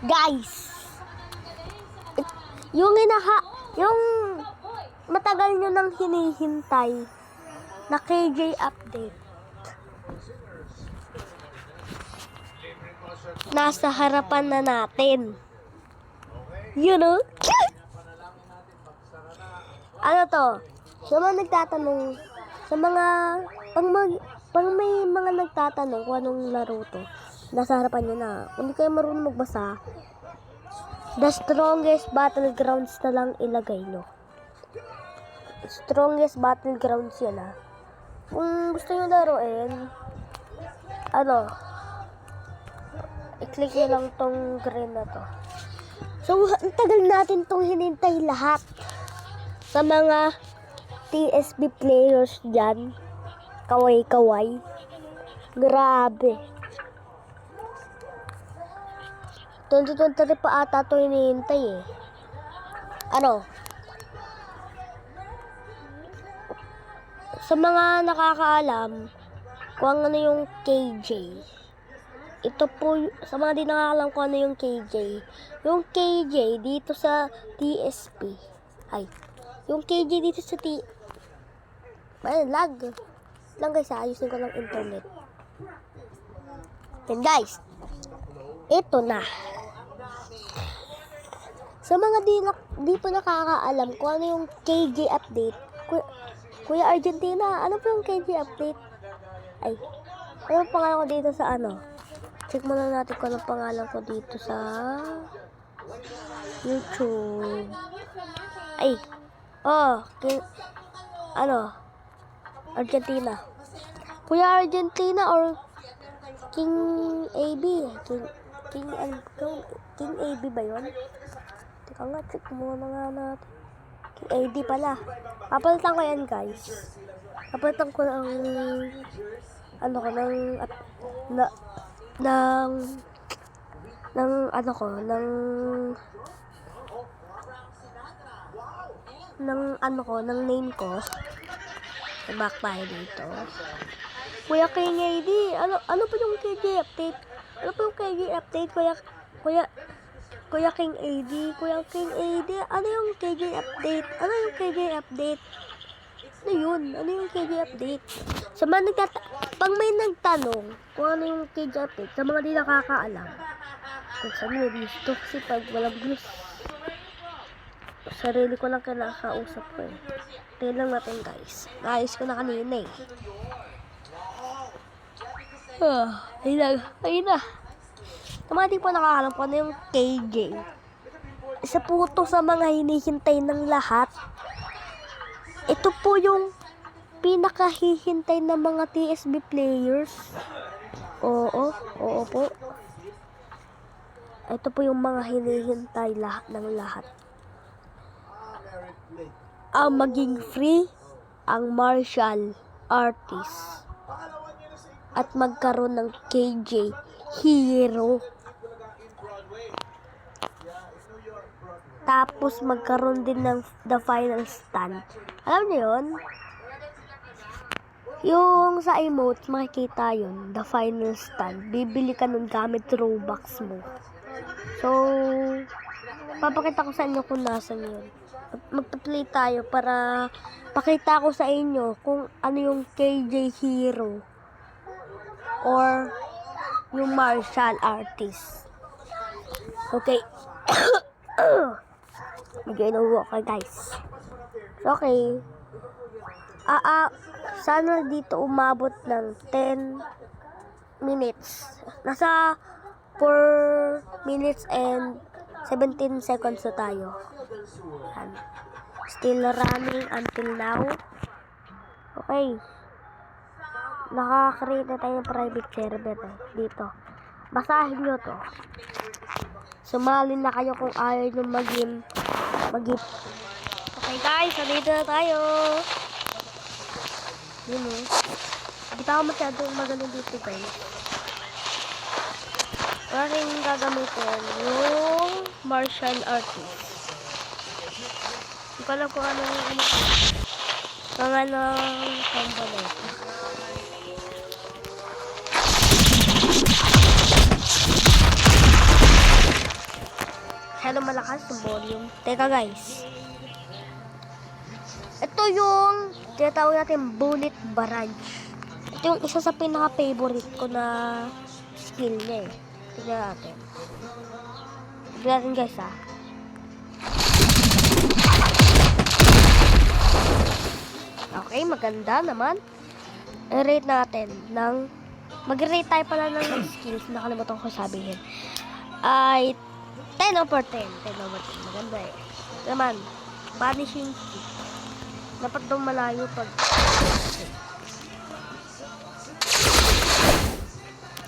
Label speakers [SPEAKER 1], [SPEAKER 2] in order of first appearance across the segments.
[SPEAKER 1] Guys, yung matagal nyo nang hinihintay na KJ update. Nasa harapan na natin. You know? Ano to? Sa mga nagtatanong, pag may mga nagtatanong kung anong laro to, nasa harapan nyo na. Kung hindi kayo marunong magbasa, The Strongest Battlegrounds na lang ilagay nyo. Strongest Battlegrounds yan ha. Kung gusto nyo laruin, i-click nyo lang tong green na to. So, ang tagal natin tong hinintay lahat. Sa mga TSB players dyan, kaway-kaway. Grabe. 2023 pa ata ito hinihintay eh. Sa mga nakakaalam kung ano yung KJ, ito po, sa mga di nakakaalam kung ano yung KJ, yung KJ dito sa TSP, yung KJ dito sa lag lang guys, ayusin ko lang internet. Then guys, ito na. Sa mga di pa nakakaalam kung ano yung KJ update, Kuya Argentina, ano po yung KJ update? Ano pangalan ko dito sa Check muna natin kung ano pangalan ko dito sa YouTube. Argentina. Kuya Argentina or King AB? King AB ba yun? Teka nga, check muna nga natin. King AB pala. Papalitan ko yan guys. Papalitan ko ng name ko. Back tayo dito. Kuya King AD, ano po yung KJ update? Ano po yung KJ update, Kuya King AD? Kuya King AD, ano yung KJ update? Ano yung KJ update? Ano yun? Ano yung KJ update? Sa mga pag may nagtanong kung ano yung KJ update, sa mga di nakakaalam, kung saan may gusto, kasi pag walang views, sarili ko lang kinakausap ko eh. Tingnan lang natin guys. Naayos ko na kanina eh. Ayun na. Sa mga di po nakakalam kung ano yung KJ, isa po ito sa mga hinihintay ng lahat. Ito po yung pinakahihintay ng mga TSB players. Oo po. Ito po yung mga hinihintay ng lahat. Ang maging free ang martial artist at magkaroon ng KJ hero. Tapos magkaroon din ng the final stand. Alam niyo yun? Yung sa emotes makikita yun, the final stand. Bibili ka nun gamit Robux mo. So, papakita ko sa inyo kung nasan yun. Magpa-play tayo para pakita ko sa inyo kung ano yung KJ hero or yung martial artist. Okay. Bigay na huwa ka guys. Okay. Sana dito umabot ng 10 minutes. Nasa 4 minutes and 17 seconds na tayo. Still running until now. Okay. Nakaka-create na tayo ng private server dito. Basahin nyo to. Sumali na kayo kung ayaw nyo mag-game. Okay guys, nandito na tayo. Yun o. Hindi pa ako masyadong magaling dito guys. Aking gagamitin yung martial artist. Hindi ko alam kung ano yung combo na ito. lalo malakas yung volume. Teka guys. Ito yung tinatawag natin bullet barrage. Ito yung isa sa pinaka-favorite ko na skill niya eh. Tignan natin. Tignan natin guys ha. Okay, maganda naman. I-rate natin ng... Mag-rate tayo pala ng skills. Nakalimutan ko sabihin. Ay, 10 over 10. 10 over 10. Maganda eh. Naman, vanishing kick. Dapat daw malayo pag...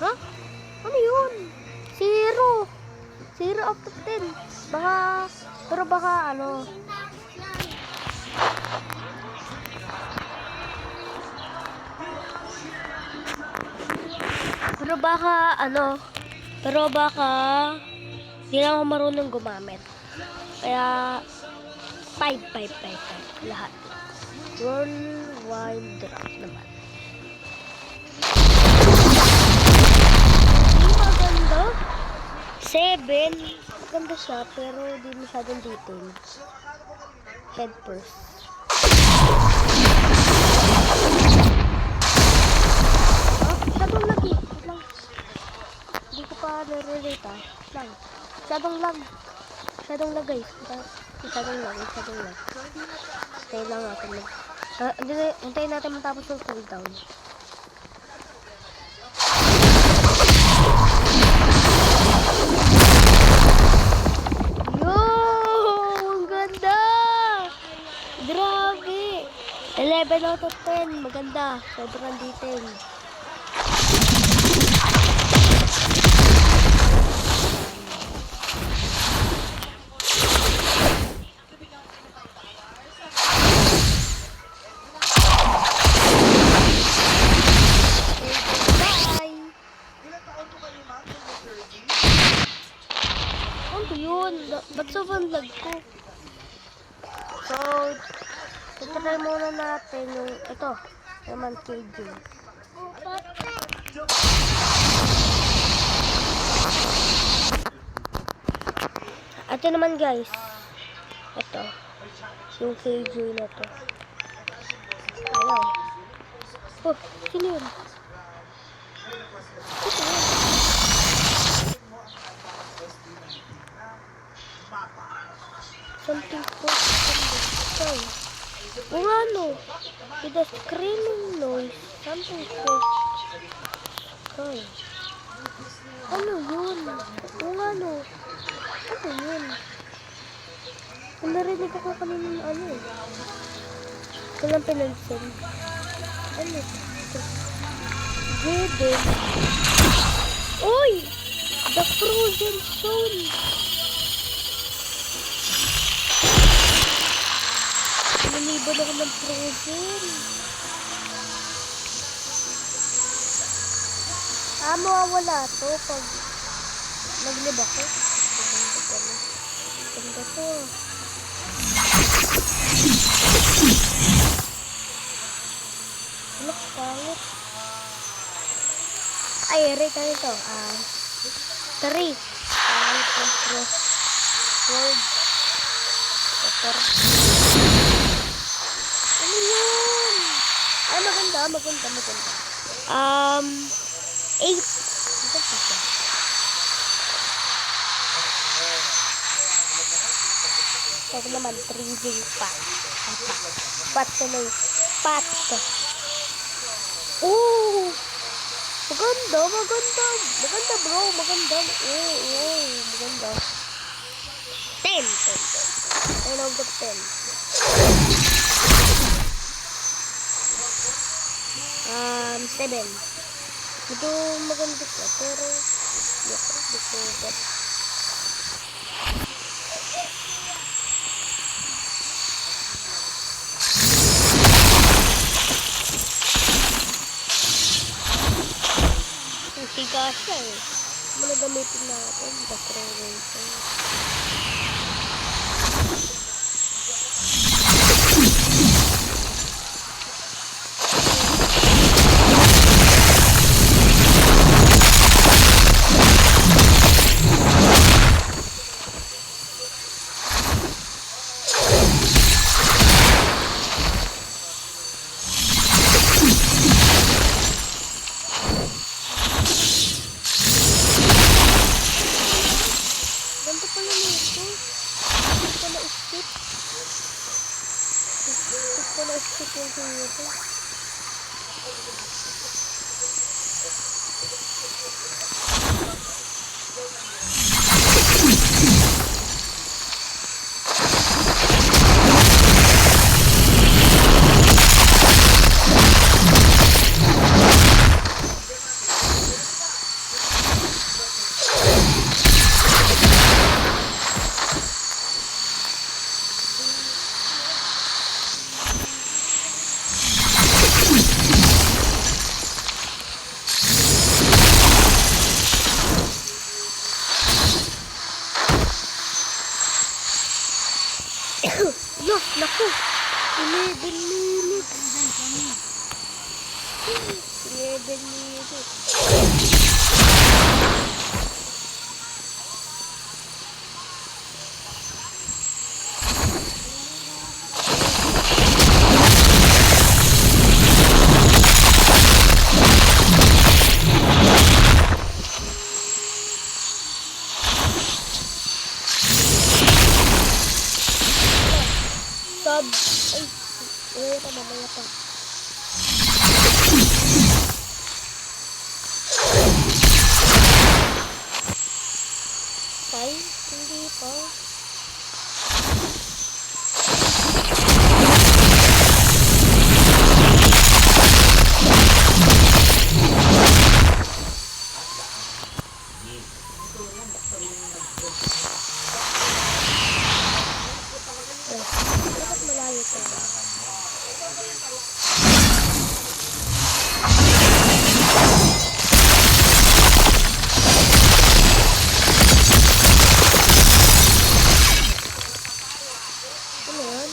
[SPEAKER 1] Ha? Huh? Ano yun? 0. 0 out of 10. Baka... Pero baka ano... Pero baka hindi lang ako marunong gumamit. Kaya 5 lahat. Worldwide drop naman. Maganda. 7. Maganda siya pero hindi masyadong details. Head first. Masyadong lagi. Lang. Hindi ko pa nare-rate ah. Lang. Masyadong lag. Masyadong lag guys. Masyadong lag. Hintayin lang natin. Hintayin natin matapos yung cooldown. Yo! Ang ganda! Grabe! 11 out of 10. Maganda. Sobrang detail. Ba't sobrang lag ko? So, try muna natin yung ito. Naman KJ. Ito naman guys. Ito. Yung KJ na to. Ayan. Oh, sino yun? Ito yun. Something close from the sky. Kung ano, with a screaming noise, something close sky. Ano yun? Kung ano? Ano yun? Kung narinig ako kanina ng ano eh. Kung lang pinansin. Ano ito? Gede. Uy! The frozen zone! Nalibon ako ng frozen. Mawawala to pag naglib ako. Ganda to. Look, pangit. Ay, rate na ito. 3. Pangit ng frozen. Water. Ano yun? Ay, maganda. 8. Ito naman, 3 wing pat. Pat na yun. Pat. Oh! Maganda bro. Maganda. Maganda. 10. 10 out of 10. 7. Ito maganda siya, pero hindi ko bet. Ang tiga siya eh. Muna gamitin natin. The frozen. yung singito. Look, naku! 11 minutes! 11 minutes! Sub! Ay! Mamaya pa, mamaya pa. Tay? Hindi pa. Dapat malayo pa. Ano yan?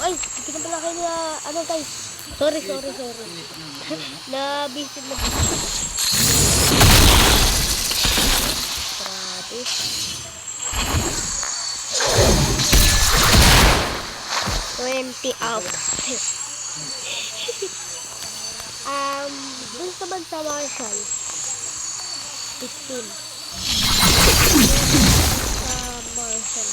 [SPEAKER 1] Ay, hindi na pala kayo na, ano tayo? Sorry. Na-busy na. Grabe. $20 out. Dun sa bansa Marshall. 15. Sa Marshall.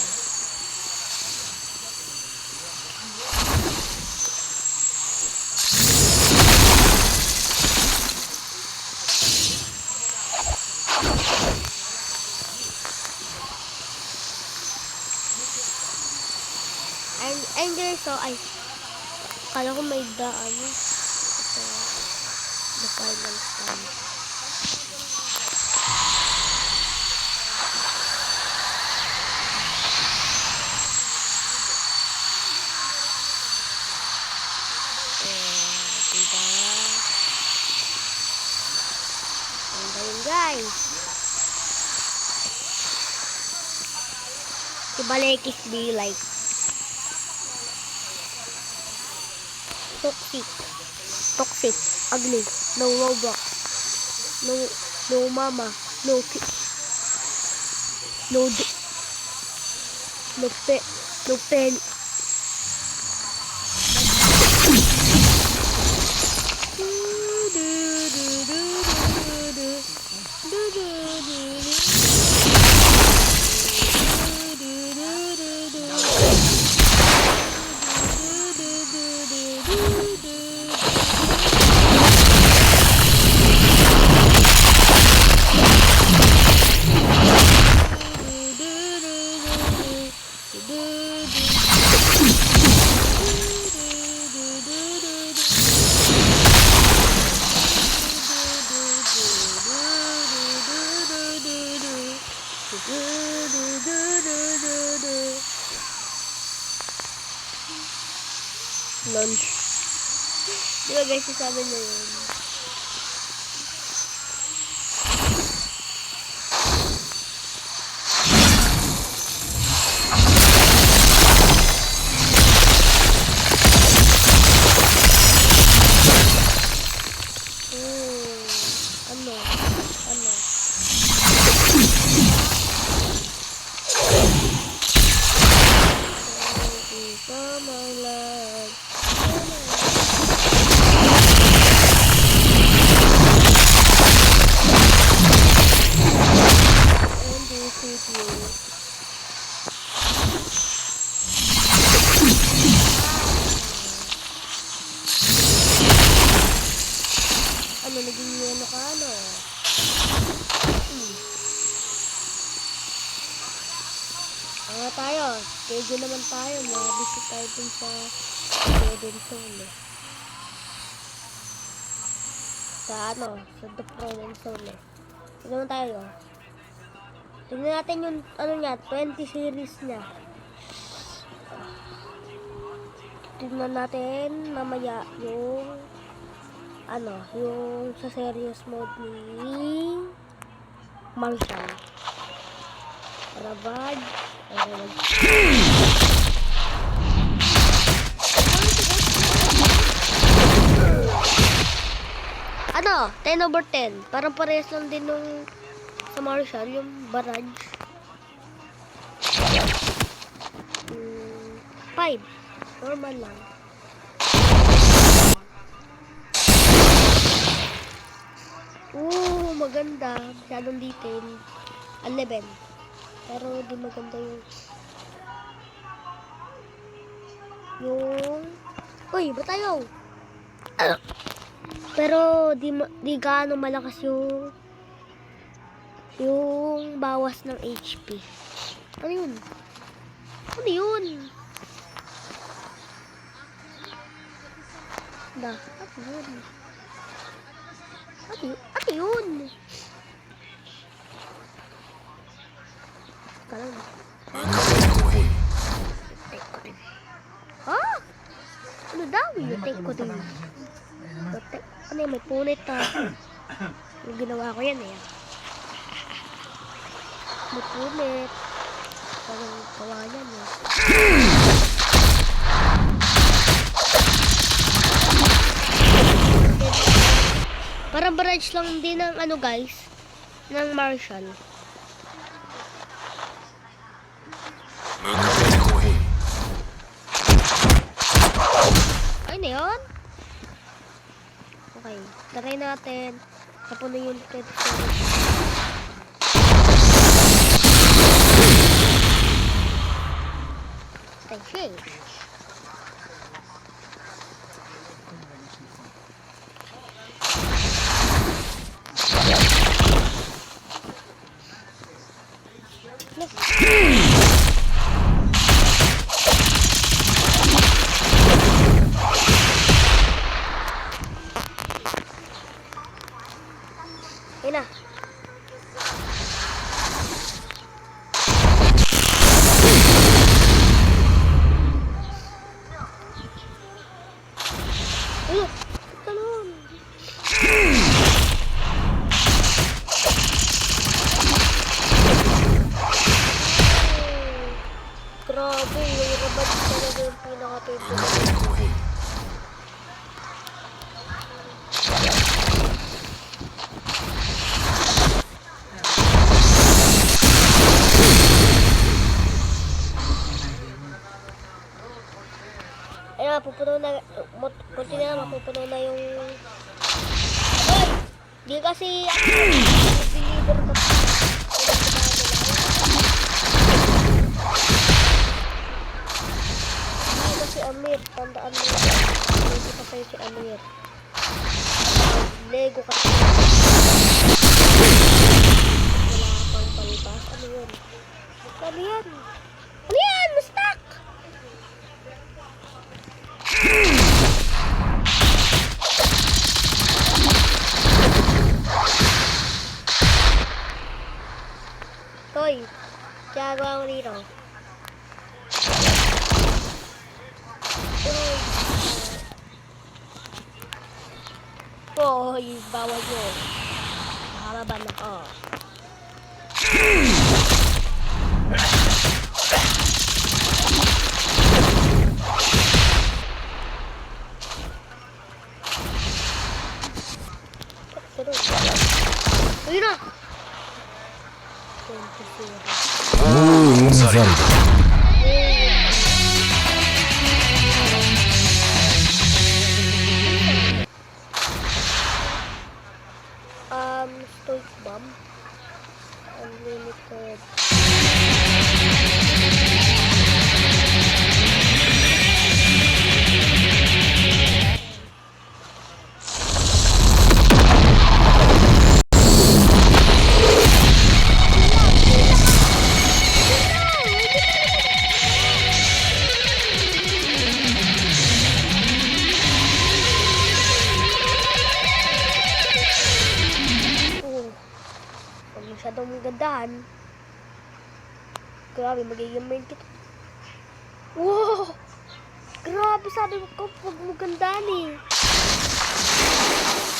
[SPEAKER 1] And there's so ay kala ko may daan sa the final stand. Diba? Ganda yun, guys. Ibalekis be like toxic, ugly, no Roblox, no mama, no pen. Lol. Di ba guys, sasabi na yun. Ano? Come on, love. And this is you. Ano, naging yelo ka, ano? Tayo. Schedule naman tayo. Mabisit tayo dun sa Golden Zone eh. Sa ano? Sa The Golden Zone eh. Tignan naman tayo. Tignan natin yung ano niya, 20 series niya. Tignan natin mamaya yung ano, yung sa serious mode ni Marshall. Rabad. Ano? 10/10. Parang parehas lang din nung sa Marshall, yung barrage. 5. Normal lang. Maganda. Masyadong detail. 11. Pero di maganda yung uy, ba't ayaw? Pero di gaano malakas yung bawas ng HP. Ano yun? Ano yun? Ano yun? Ano yun? Kalang take ko din. Ha? Ano daw yung take ko din? Ano yung may punit ha? Yung ginawa ko yan eh. May punit. Parang gawa yan eh. Parang barrage lang din ng ano guys, ng Marshall. Ay na yun? Okay, try natin. Kapunin yung thread storage. Stay safe. Ayun na. Ayun. Talon. Grabe, yung rabad talaga yung pinaka-favorite. Ayun, mapupuno na, kunti na mapupuno na yung... Ay! Di kasi, deliver ka pa. Di kasi Amir, tandaan mo. Hindi pa kayo si Amir. Lego ka. Wala pang palibas. Ano yun? Ano yan? Ano yan? Mustak! Toy, ginagawa mo dito. Toy. po, bawal yun. Nakalaban ako. Ayun na! 24.
[SPEAKER 2] もううんざりだ。
[SPEAKER 1] Stoic bomb. Unlimited. Masyadong magandahan. Grabe, magiging main kita. Wow! Grabe, sabi ko pag magandahan eh.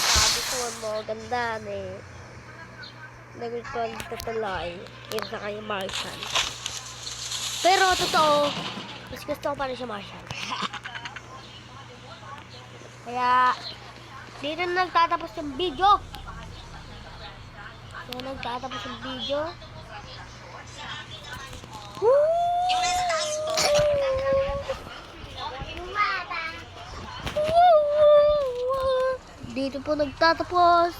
[SPEAKER 1] Sabi ko magandahan eh. Nagustuhan ko talay. Kaysa kay Martian. Pero totoo, mas gusto ko pa rin siya Martian. Kaya, dito na nagtatapos yung video. So, nagtatapos yung video. Dito po nagtatapos.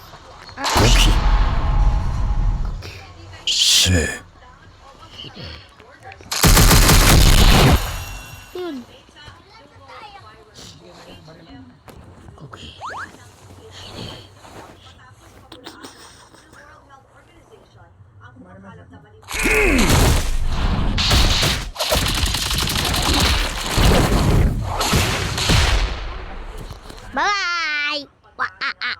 [SPEAKER 2] Shit.
[SPEAKER 1] Yun. Okay.